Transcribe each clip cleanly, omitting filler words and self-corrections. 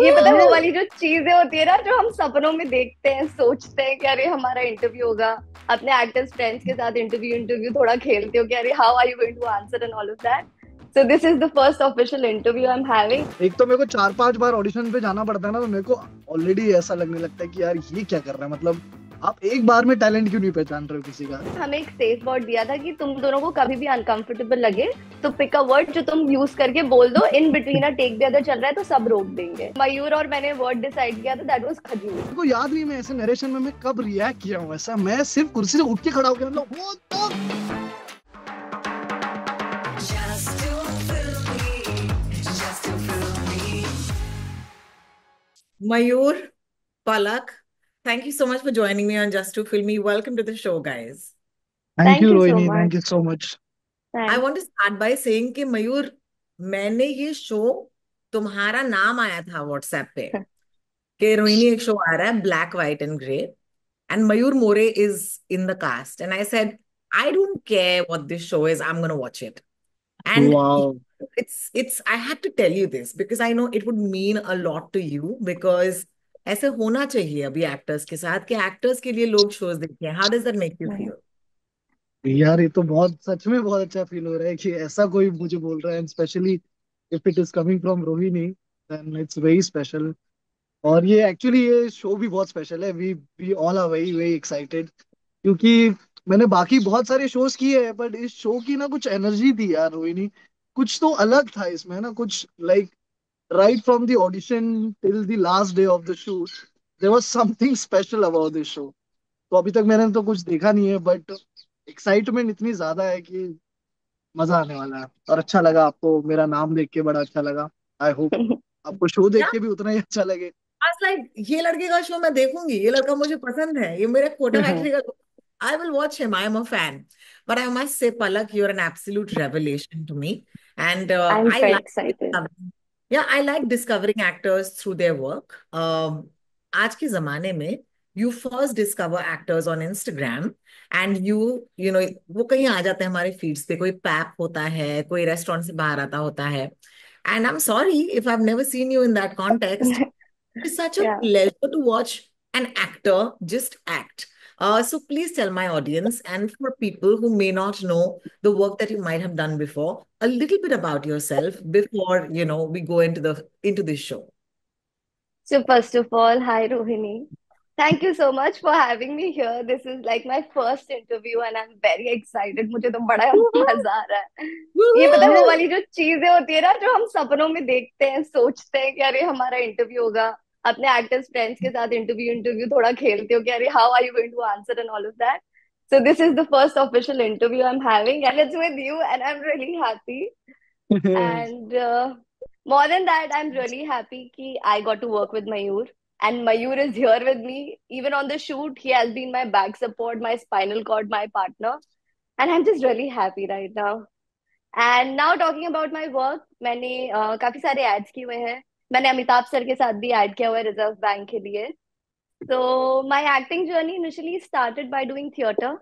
ये पता है ये वो वाली जो चीजें होती है ना जो हम सपनों में देखते हैं, सोचते हैं कि अरे हमारा इंटरव्यू होगा, अपने एक्टर्स फ्रेंड्स के साथ इंटरव्यू इंटरव्यू थोड़ा खेलते हो कि अरे how are you going to answer and all of that. So this is the first official interview I am having. एक तो मेरे को 4-5 बार ऑडिशन पे जाना पड़ता है ना, तो मेरे को ऑलरेडी ऐसा लगने लगता है कि यार ये क्या कर रहा है, मतलब आप एक बार में टैलेंट क्यों नहीं पहचान रहे हो किसी का। हमें एक सेफ वर्ड दिया था कि तुम दोनों को कभी भी अनकंफर्टेबल लगे तो पिक अ वर्ड जो तुम यूज करके बोल दो, in between a take the other चल रहा है तो सब रोक देंगे. मयूर और मैंने वर्ड डिसाइड किया था, दैट वाज खजूर. मेरे को याद नहीं मैं ऐसे नरेशन में मैं कब रिएक्ट किया हूँ ऐसा, मैं सिर्फ कुर्सी से उठ के खड़ा हो गया, मतलब वो तो Just to fill me, just to fill me. Mayur, Palak, thank you so much for joining me on Just to Fill Me. Welcome to the show, guys. Thank thank you you so Rohini, thank much. You so much. I thanks. want to start by saying कि मयूर, मैंने ये show, तुम्हारा नाम आया था WhatsApp पे कि रोहिणी एक शो आ रहा है black white and grey and Mayur More is in the cast. And I said, I don't care what this show is, I'm going to watch it. And वाह it's I had to tell you this because I know it would mean a lot to you because ऐसे होना चाहिए अभी actors के साथ कि actors के लिए लोग शोज देखते हैं. How does that make you feel? यार, ये तो बहुत सच में बहुत अच्छा फील हो रहा है कि ऐसा कोई मुझे बोल रहा है, specially if it is coming from Rohini, then it's very special. और ये एक्चुअली ये शो भी बहुत स्पेशल है, we all are very very excited, क्योंकि मैंने बाकी बहुत सारे शोज किए हैं, बट इस शो की ना कुछ एनर्जी थी यार रोहिणी, कुछ तो अलग था इसमें ना, कुछ like right from the audition till the last day of the shoot there was something special about this show. तो अभी तक मैंने तो कुछ देखा नहीं है, बट एक्साइटमेंट इतनी ज्यादा है कि मजा आने वाला है। और अच्छा लगा आपको मेरा नाम देख के, बड़ा अच्छा लगा। आई होप आपको शो देख क्या के भी उतना ही अच्छा लगे। आज लाइक ये लड़के का शो मैं देखूंगी, ये लड़का मुझे पसंद है, ये मेरे कोटा फैक्ट्री का, I will watch him, I am a fan. But I must say Palak, you are an absolute revelation to me and I am I very excited. Like, yeah I like discovering actors through their work. आज के जमाने में you first discover actors on Instagram and you know वो कहीं आ जाते हैं हमारे feeds पे, कोई पैप होता है, कोई रेस्टोरेंट से बाहर आता होता है, and I am sorry if I have never seen you in that context. It's such a या. pleasure to watch an actor just act. So please tell my audience and for people who may not know the work that you might have done before, a little bit about yourself before we go into this show. So first of all, hi Rohini. Thank you so much for having me here. This is like my first interview and I'm very excited. मुझे तो बड़ा Woohoo! मजा आ रहा है. ये पता है Woohoo! वो ये वाली जो चीजें होती है ना जो हम सपनों में देखते हैं, सोचते हैं कि अरे हमारा इंटरव्यू होगा, अपने एक्टर्स फ्रेंड्स के साथ इंटरव्यू इंटरव्यू थोड़ा खेलते हो कि अरे how are you going to answer and all of that. So this is the first official interview I'm having and it's with you and I'm really happy. And more than that, I'm really happy कि I got to work with Mayur. And Mayur is here with me. Even on the shoot, he has been my back support, my spinal cord, my partner. And I'm just really happy right now. And now talking about my work, मैंने काफी सारे ads किए हुए हैं. मैंने Amitabh sir के साथ भी ऐड किया हुआ है रिजर्व बैंक के लिए. So my acting journey initially started by doing theater,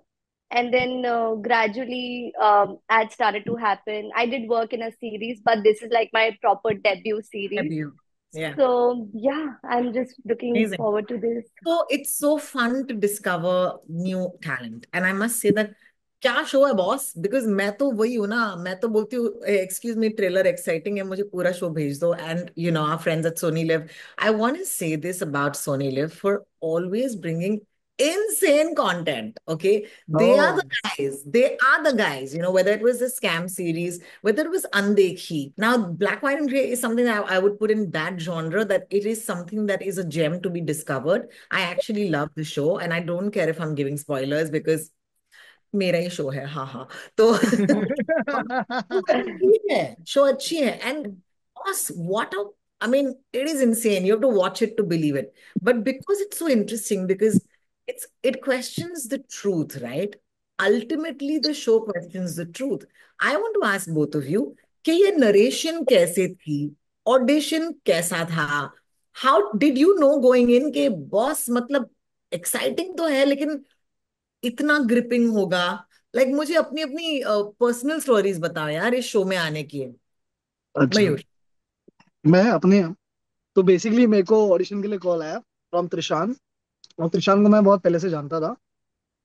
and then gradually ads started to happen. I did work in a series, but this is like my proper debut series. Debut. Yeah, So yeah, I'm just looking amazing. forward to this. So it's so fun to discover new talent. And I must say that क्या show है boss, because मैं तो वही हूँ ना, मैं तो बोलती हूँ एक्सक्यूज मी ट्रेलर एक्साइटिंग है, मुझे पूरा शो भेज दो. And our friends at Sony Liv, I want to say this about Sony Liv for always bringing insane content. Okay, they are the oh guys, they are the guys, whether it was a scam series, whether it was Andekhi. Now Black White and Grey is something that I would put in that genre, that it is something that is a gem to be discovered. I actually love the show and I don't care if I'm giving spoilers because मेरा ही show है, हाँ हाँ. तो show अच्छी है, show अच्छी है. And boss what a, I mean, it is insane. You have to watch it to believe it. But because it's so interesting, because it questions the truth, right? Ultimately, the show questions the truth. I want to ask both of you कि ये narration कैसे थी, audition कैसा था, how did you know going in के boss, मतलब exciting तो है लेकिन इतना ग्रिपिंग होगा. मुझे अपनी अपनी पर्सनल स्टोरीज बताओ यार इस शो में आने की है. अच्छा, मयूर. मैं अपने तो बेसिकली मेरे को ऑडिशन के लिए कॉल आया फ्रॉम त्रिशान, और त्रिशान को मैं बहुत पहले से जानता था।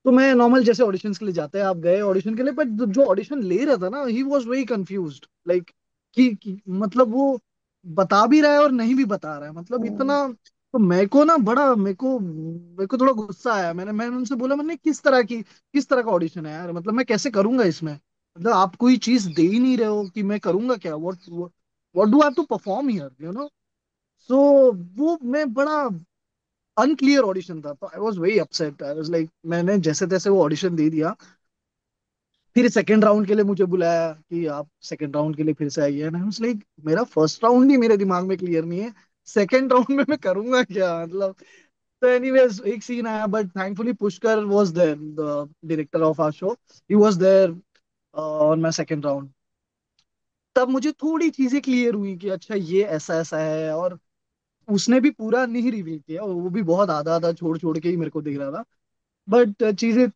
तो मैं नॉर्मल जैसे ऑडिशंस के लिए जाते हैं, आप गए ऑडिशन के लिए, बट जो ऑडिशन ले रहा था ना, he was very confused, like कि मतलब वो बता भी रहा है और नहीं भी बता रहा है, मतलब हम्म। इतना। तो मेरे को थोड़ा गुस्सा आया। मैंने उनसे बोला, मैंने किस तरह का ऑडिशन है यार, मतलब मैं कैसे करूंगा इसमें, मतलब आप कोई चीज दे ही नहीं रहे हो कि मैं करूंगा क्या, what do I have to perform here, you know. So वो मैं बड़ा अनक्लियर ऑडिशन था, तो I was very upset. I was like, मैंने जैसे तैसे वो ऑडिशन दे दिया। फिर सेकंड राउंड के लिए मुझे बुलाया कि आप सेकंड राउंड के लिए फिर से आइए, एंड आई वाज लाइक, मेरा फर्स्ट राउंड ही मेरे दिमाग में क्लियर नहीं है, सेकंड राउंड में मैं करूंगा क्या, मतलब। तो एनीवेज एक सीन आया, but thankfully Pushkar was there, the director of our show, he was there on my second round. तब मुझे थोड़ी चीजें क्लियर हुई कि अच्छा ये ऐसा ऐसा है, और उसने भी पूरा नहीं रिवील किया, वो भी बहुत आधा आधा छोड़ छोड़ के ही मेरे को दिख रहा था। बट चीजें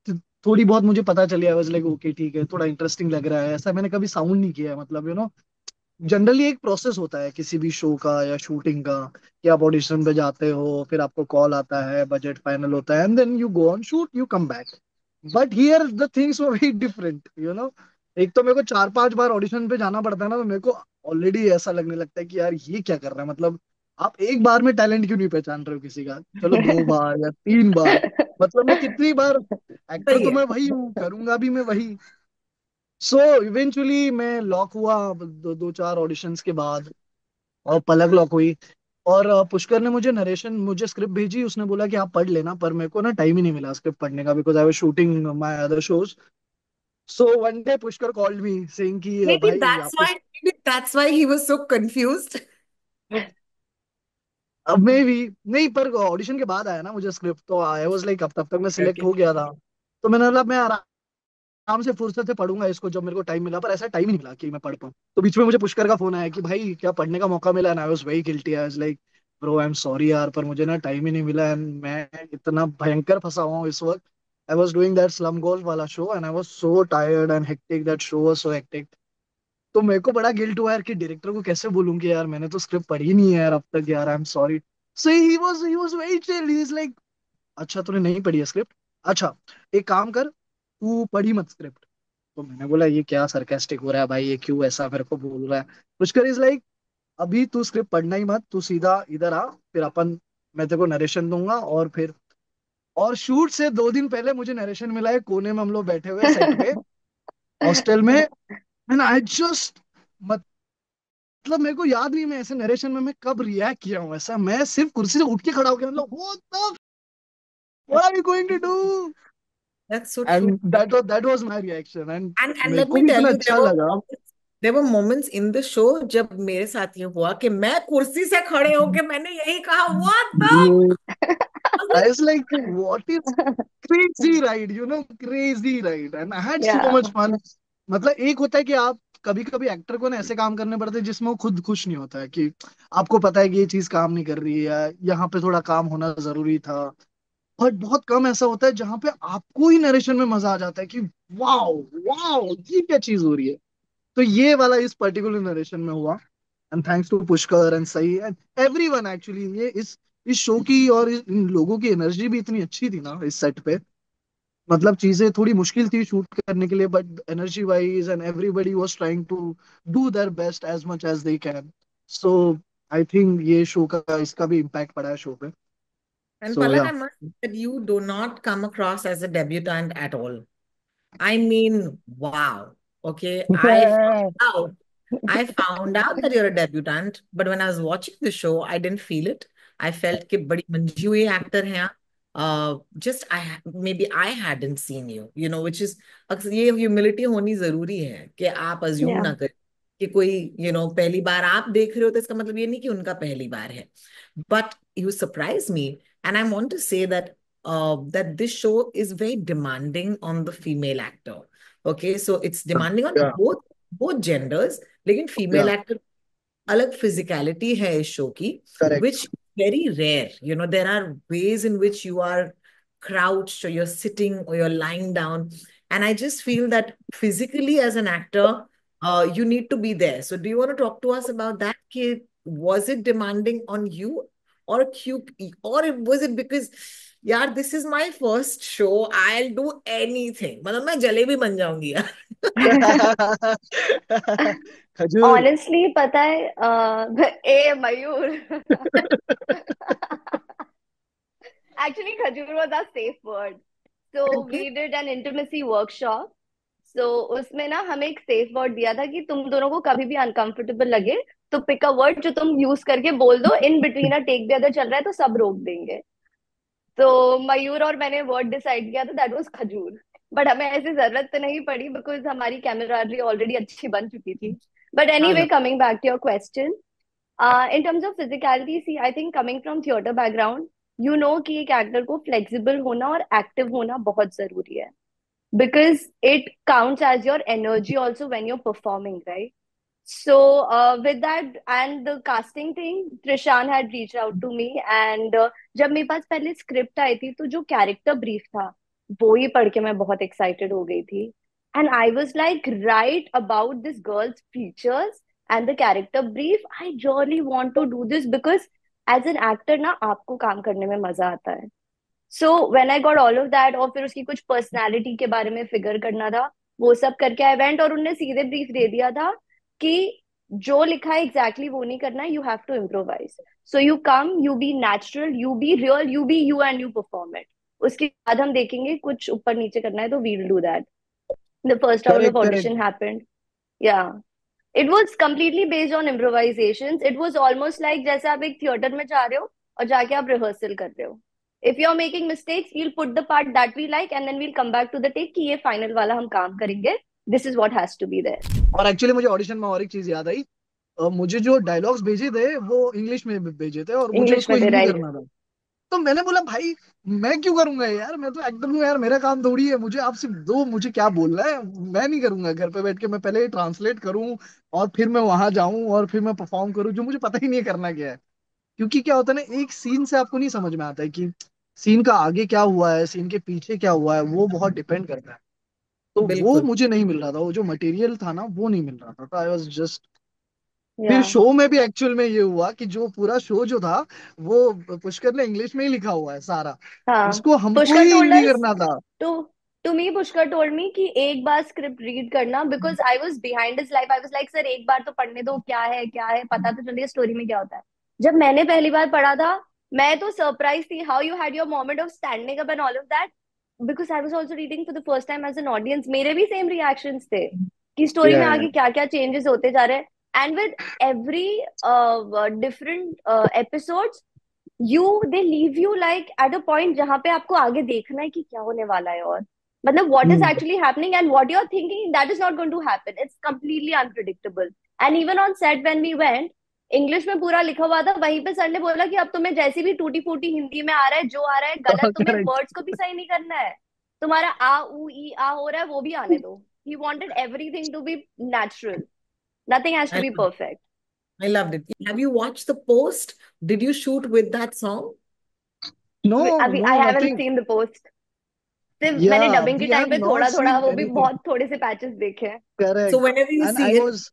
थोड़ी बहुत मुझे पता चली। आई वाज लाइक ओके ठीक है, थोड़ा इंटरेस्टिंग लग रहा है, ऐसा मैंने कभी साउंड नहीं किया है, मतलब जनरली एक प्रोसेस होता है किसी भी शो का या शूटिंग का, कि आप ऑडिशन पे जाते हो, फिर आपको कॉल आता है, बजट फाइनल होता है, and then you go on shoot, you come back. But here the things were very different, you know. एक तो मेरे को 4-5 बार ऑडिशन पे जाना पड़ता है ना, तो मेरे को ऑलरेडी ऐसा लगने लगता है कि यार ये क्या कर रहा है, मतलब आप एक बार में टैलेंट क्यों नहीं पहचान रहे हो किसी का, चलो 2 बार या 3 बार, मतलब मैं कितनी बार, एक्टर सही तो है। मैं वही हूँ, करूंगा भी मैं वही। सो इवेंचुअली मैं लॉक हुआ, दो चार ऑडिशंस के बाद, और पलक लॉक हुई। और पुष्कर ने मुझे स्क्रिप्ट भेजी, उसने बोला कि आप पढ़ लेना, पर मेरे को ना टाइम ही नहीं मिला स्क्रिप्ट पढ़ने का, because I was shooting my other shows. So one day Pushkar called me saying कि भाई आपको, Maybe that's why he was so confused. अब मैं भी नहीं, पर ऑडिशन के बाद आया ना मुझे स्क्रिप्ट, तो आई वाज लाइक अब तब तक मैं सिलेक्ट Okay. हो गया था। तो मैंने बोला मैं आराम से फुर्सत से पढ़ूंगा इसको जब मेरे को टाइम मिला, पर ऐसा टाइम ही नहीं मिला कि मैं पढ़ पाऊँ। तो बीच में मुझे पुष्कर का फोन आया कि भाई क्या पढ़ने का मौका मिला, and I was very guilty. I was like, bro I am sorry यार, पर मुझे ना टाइम ही नहीं मिला, एंड मैं इतना भयंकर फंसा हुआ हूँ इस वक्त। I was doing that slum golf वाला show, and I was so tired and hectic, that show was so hectic. तो मेरे को बड़ा गिल्ट हुआ यार कि डायरेक्टर को कैसे बोलूं कि यार मैंने तो स्क्रिप्ट पढ़ी नहीं है यार अब तक, यार I am sorry. So he was very chill, he is like, अच्छा तूने नहीं पढ़ी है स्क्रिप्ट, अच्छा एक काम कर, तू पढ़ी मत स्क्रिप्ट। तो मैंने बोला ये क्या सरकास्टिक हो रहा है भाई, ये क्यों ऐसा मेरे को बोल रहा है। पुष्कर इज लाइक, अभी तू स्क्रिप्ट पढ़ना ही मत, तू सीधा इधर आ, फिर मैं तेरे को नरेशन दूंगा, और फिर, और शूट से 2 दिन पहले मुझे नरेशन मिला है, कोने में हम लोग बैठे हुए सेट पे, हॉस्टल में, एंड आई जस्ट, मतलब मेरे को याद नहीं मैं ऐसे नरेशन में मैं कब रिएक्ट किया हूँ ऐसा, मैं सिर्फ कुर्सी से उठ के खड़ा हो गया, मतलब what are you going to do, That's so true. And that was my reaction, and And मेरे let को me भी tell इतना you, अच्छा लगा। there were moments in the show जब मेरे साथ ये हुआ कि मैं कुर्सी से खड़े होके मैंने यही कहा, what the, I was I like, was like, what is crazy ride, crazy ride, and I had so Yeah. much fun. मतलब एक होता है कि आप कभी कभी एक्टर को ना ऐसे काम करने पड़ते हैं जिसमें वो खुद खुश नहीं होता है, कि आपको पता है कि ये चीज काम नहीं कर रही है, या यहाँ पे थोड़ा काम होना जरूरी था। बट बहुत कम ऐसा होता है जहाँ पे आपको ही नरेशन में मजा आ जाता है कि वाओ, वाओ ये क्या चीज हो रही है। तो ये वाला इस पर्टिकुलर नरेशन में हुआ, and thanks to Pushkar and Sai and everyone actually. ये इस शो की और इन लोगों की एनर्जी भी इतनी अच्छी थी ना इस सेट पे, मतलब चीजें थोड़ी मुश्किल थी शूट करने के लिए, but energy wise and everybody was trying to do their best as much as they can. So I think ये शो का इसका भी इम्पैक्ट पड़ा है शो पे। and सो Palak, या I must say that you do not come across as a debutante at all. I mean, wow. Okay, out. I found out that you're a debutante, but when I was watching the show, I didn't feel it. I felt कि बड़ी मंजी हुई actor हैं. Just maybe I hadn't seen you, which is अक्सर ये humility होनी जरूरी है कि आप assume Yeah. ना करें कि कोई पहली बार आप देख रहे हो तो इसका मतलब ये नहीं कि उनका पहली बार है. But you surprised me, and I want to say that that this show is very demanding on the female actor. Okay, so it's demanding on या both genders, लेकिन या female actor अलग physicality है इस show की, correct, which very rare. There are ways in which you are crouched or you're sitting or you're lying down, and I just feel that physically as an actor, you need to be there. So do you want to talk to us about that? कि was it demanding on you, or was it because यार this is my first show, I'll do anything, मतलब मैं जलेबी बन जाऊंगी यार. खजूर. Honestly पता है ए मयूर एक्चुअली खजूर was our safe word. So Okay. We did an intimacy workshop. So उसमें ना हमें एक सेफ वर्ड दिया था कि तुम दोनों को कभी भी अनकंफर्टेबल लगे तो पिक अ वर्ड जो तुम यूज करके बोल दो, इन बिटवीन अ टेक भी अगर चल रहा है तो सब रोक देंगे. तो मयूर और मैंने वर्ड डिसाइड किया था, दैट वाज खजूर. बट हमें ऐसी जरूरत तो नहीं पड़ी बिकॉज हमारी कैमराडरी ऑलरेडी अच्छी बन चुकी थी. बट हाँ एनीवे, हाँ. Coming back to your question, in terms of physicality, see, I think coming from theater background, you know कि एक एक्टर को फ्लेक्सिबल होना और एक्टिव होना बहुत जरूरी है, because it counts as your energy also when you're performing, right? So, with that and the casting thing, Trishan had reached out to me, and जब मेरे पास पहले स्क्रिप्ट आई थी तो जो कैरेक्टर ब्रीफ था वो ही पढ़ के मैं बहुत एक्साइटेड हो गई थी. And I was like, right about this girls features and the character brief, I really want to do this because as an actor ना आपको काम करने में मजा आता है. So when I got all of that, और फिर उसकी कुछ पर्सनालिटी के बारे में फिगर करना था, वो सब करके आई वेंट, और उनने सीधे ब्रीफ दे दिया था कि जो लिखा है एग्जैक्टली वो नहीं करना है, you have to improvise. So you come, you be natural, you be real, you be you and you perform it. उसके बाद हम देखेंगे कुछ ऊपर नीचे करना है तो we will do that. The first round of correct correct. Audition happened. Yeah, it was completely based on improvisations. It was almost like जैसे आप एक थिएटर में जा रहे हो और जाके आप रिहर्सल कर रहे हो. If you are making mistakes, we'll put the part that we like and then we'll come back to the take कि ये फाइनल वाला हम काम करेंगे. This is what has to be there. और एक्चुअली मुझे ऑडिशन में और एक चीज याद आई. मुझे जो डायलॉग्स भेजे थे वो इंग्लिश में भेजे थे और मुझे इंग्लिश उसको में थे, हिंदी राइट. करना था. तो मैंने बोला भाई मैं क्यों करूंगा यार, मैं तो एक्टर हूँ यार, मेरा काम थोड़ी है, मुझे आप सिर्फ दो, मुझे क्या बोलना है, मैं नहीं करूंगा घर पे बैठ के, मैं पहले ट्रांसलेट करूं और फिर मैं वहां जाऊं और फिर मैं परफॉर्म करूं जो मुझे पता ही नहीं है करना क्या है. क्योंकि क्या होता है ना, एक सीन से आपको नहीं समझ में आता है कि सीन का आगे क्या हुआ है, सीन के पीछे क्या हुआ है, वो बहुत डिपेंड करता है. तो वो बिल्कुल. मुझे नहीं मिल रहा था, वो जो मटेरियल था ना वो नहीं मिल रहा था, तो आई वाज जस्ट. या, फिर शो में भी एक्चुअल में ये हुआ कि जो पूरा शो जो था वो पुष्कर ने इंग्लिश में ही लिखा हुआ है सारा, हाँ. उसको हमको पुष्कर ही टोल्ड हिंदी अस करना था. To to me, Pushkar told me कि एक बार स्क्रिप्ट रीड करना, because I was behind his life. I was like, sir एक बार तो पढ़ने दो, क्या है क्या है, पता तो चलिए स्टोरी में क्या होता है. जब मैंने पहली बार पढ़ा था, मैं तो सरप्राइज थी how you had your moment of standing up and all of that, because I was also reading for the first time as an audience. मेरे भी सेम रिएक्शंस थे कि स्टोरी में Yeah. आगे क्या क्या चेंजेस होते जा रहे हैं. And with every different episodes, you they leave you like at a point जहां पे आपको आगे देखना है कि क्या होने वाला है, और मतलब what is hmm. Actually happening and what you are thinking, that is not going to happen. It's completely unpredictable. And even on set when we went, English में पूरा लिखा हुआ था, वहीं पे सर ने बोला कि अब तुम्हें जैसी भी टूटी फूटी हिंदी में आ रहा है, जो आ रहा है गलत, तुम्हें करेक्ट. वर्ड्स को भी सही नहीं करना है. तुम्हारा आ उ ई आ हो रहा है वो भी आने दो. He wanted everything to be natural. Nothing has to I be perfect. I loved it. Have you watched The Post? Did you shoot with that song? No. अभी no I haven't nothing. Seen the post. सिर्फ मैंने या dubbing के we time have पे not थोड़ा थोड़ा, scene वो भी एनीथिंग. बहुत थोड़े से पैचेस देखे हैं. So correct. whenever you and see it,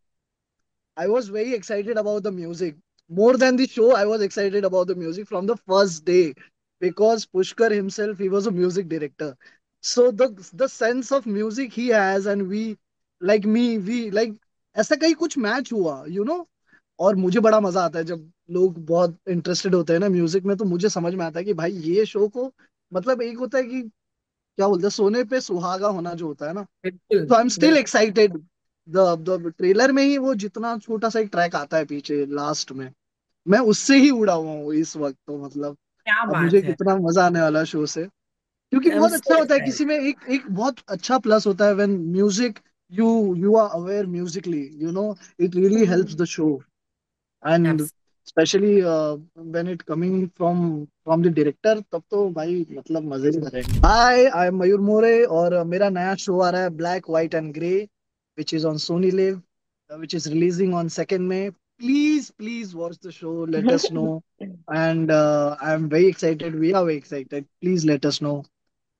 I was very excited about the music. More than the show, I was excited about the music from the first day because Pushkar himself, he was a music director. So the sense of music he has, and we like ऐसा कहीं कुछ match हुआ, और मुझे बड़ा मजा आता है जब लोग बहुत इंटरेस्टेड होते हैं ना म्यूजिक में, तो मुझे समझ में आता है कि भाई ये शो को, मतलब एक होता है कि क्या बोलते हैं, सोने पे सुहागा होना जो होता है ना. बिल्कुल, तो आई एम स्टिल बिल्कुल. एक्साइटेड. द ट्रेलर में ही वो जितना छोटा सा एक ट्रैक आता है पीछे लास्ट में, मैं उससे ही उड़ा हुआ हूँ इस वक्त, तो मतलब क्या अब मुझे बात है. कितना मजा आने वाला है शो से. क्योंकि I'm बहुत so अच्छा होता है excited. किसी में, एक एक बहुत अच्छा प्लस होता है when music, you you are aware musically, it really helps hmm. The show. And Absolutely. Specially when it coming from the director, तब तो भाई मतलब मजे ही करेंगे. हाय, आई एम मयूर मोरे और मेरा नया शो आ रहा है black white and grey, which is on Sony Live, which is releasing on 2nd May. Please watch the show. Let us know. And I'm very excited. We are very excited. Please let us know.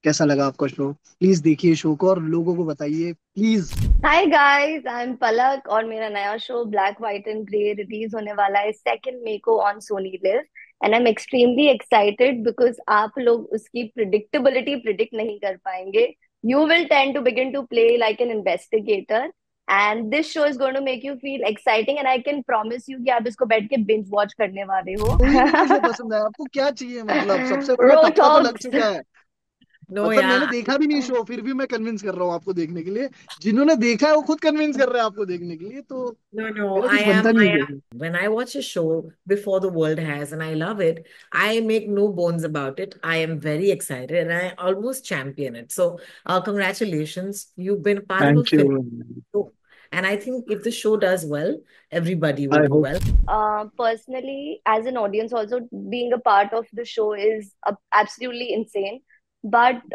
कैसा लगा आपका show? Please देखिए show को और लोगों को बताइए please. Hi guys, I am Palak और मेरा नया show black white and grey release होने वाला है 2 मई को on Sony Liv. And I am extremely excited because आप लोग उसकी प्रिडिक्टेबिलिटी प्रिडिक्ट नहीं कर पाएंगे. You will tend to begin to play like an investigator and this show is going to make you feel exciting and I can promise you कि आप इसको बैठ के बिंज वॉच करने वाले हो. तो ही मुझे शो पसंद है, आपको क्या चाहिए? मतलब सबसे बड़ा रो टप्पा तो लग टॉक्स. चुका है। No, मतलब मैंने yeah. देखा भी नहीं शो, फिर भी मैं कन्विंस कर रहा हूँ आपको देखने के लिए। जिन्होंने देखा है वो खुद कन्विंस कर रहे हैं आपको देखने के लिए, तो No, no, मेरा कुछ बनता नहीं है। when I watch a show before the world has and I love it, I make no bones about it. I am very excited and I almost champion it. So, congratulations. You've been part of a thank you. film show. And I think if the show does well, everybody will I do hope. well. Personally, as an audience, also being a part of the show is absolutely insane. But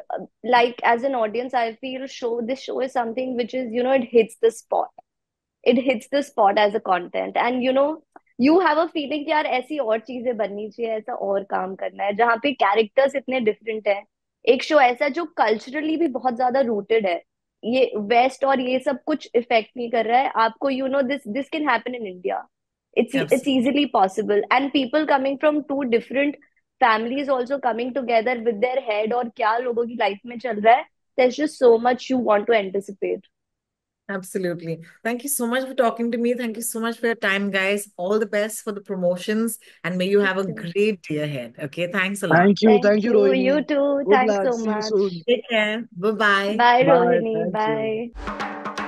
like as an audience, I feel this show is something which is, it hits the spot. It hits the spot as a content, and you have a feeling कि यार ऐसी और चीजें बननी चाहिए, ऐसा और काम करना है जहाँ पे कैरेक्टर्स इतने डिफरेंट हैं. एक शो ऐसा जो कल्चरली भी बहुत ज्यादा रूटेड है. ये वेस्ट और ये सब कुछ इफेक्ट नहीं कर रहा है आपको. This this can happen in India. It's Absolutely. easily possible, and people coming from two different families also coming together with their head और क्या लोगों की लाइफ में चल रहा है. There's just so much you want to anticipate. Absolutely. Thank you so much for talking to me. Thank you so much for your time, guys. All the best for the promotions and may you have a great day ahead. Okay. Thanks a lot. Thank thank you you. Rohini. You too. Good Thanks luck, so see you much. Soon. Take care. Bye bye. Bye, bye, Rohini. Thank you. Bye.